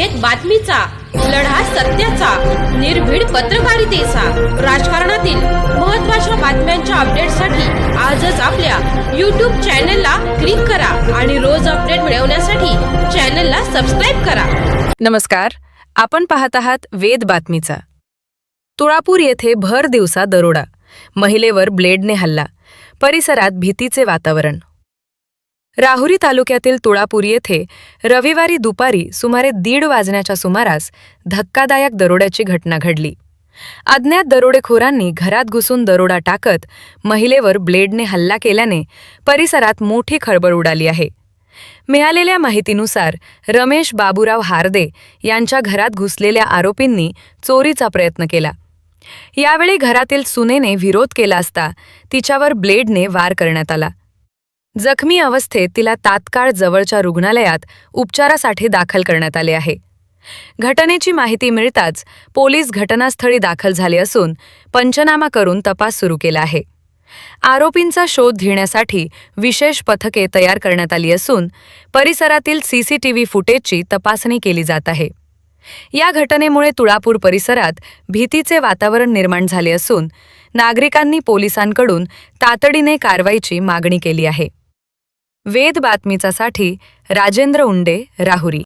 वेद बातमीचा, लढा सत्याचा, निर्भीड पत्रकारितेचा, राजकारणातील महत्त्वाच्या बातम्यांच्या अपडेटसाठी आजच आपल्या YouTube चॅनलला क्लिक करा आणि रोज अपडेट मिळवण्यासाठी चॅनलला सबस्क्राइब करा. नमस्कार, आपण पाहत आहात वेद बातमीचा. तुळापूर येथे भर दिवसा दरोडा, महिलेवर ब्लेडने हल्ला, परिसरात भीतीचे वातावरण. राहुरी तालुक्यातील तुळापूर येथे रविवारी दुपारी सुमारे 1:30 वाजण्याच्या सुमारास धक्कादायक दरोड्याची घटना घडली. अज्ञात दरोडेखोरांनी घरात घुसून दरोडा टाकत महिलेवर ब्लेडने हल्ला केल्याने परिसरात मोठी खळबळ उडाली आहे. मिळालेल्या माहितीनुसार रमेश बाबूराव हार्दे यांच्या घरात घुसलेल्या आरोपींनी चोरीचा प्रयत्न केला. यावेळी घरातील सुनेने विरोध केला असता तिच्यावर ब्लेडने वार करण्यात आला. जखमी अवस्थेत तिला तात्काळ जवळच्या रुग्णालयात उपचारासाठी दाखल करण्यात आले आहे. घटनेची माहिती मिळताच पोलीस घटनास्थळी दाखल झाले असून पंचनामा करून तपास सुरू केला आहे. आरोपींचा शोध घेण्यासाठी विशेष पथके तयार करण्यात आली असून परिसरातील CCTV फुटेजची तपासणी केली जात आहे. या घटनेमुळे तुळापूर परिसरात भीतीचे वातावरण निर्माण झाले असून नागरिकांनी पोलिसांकडून तातडीने कारवाईची मागणी केली आहे. वेद बातमीचासाठी राजेंद्र उंडे, राहुरी.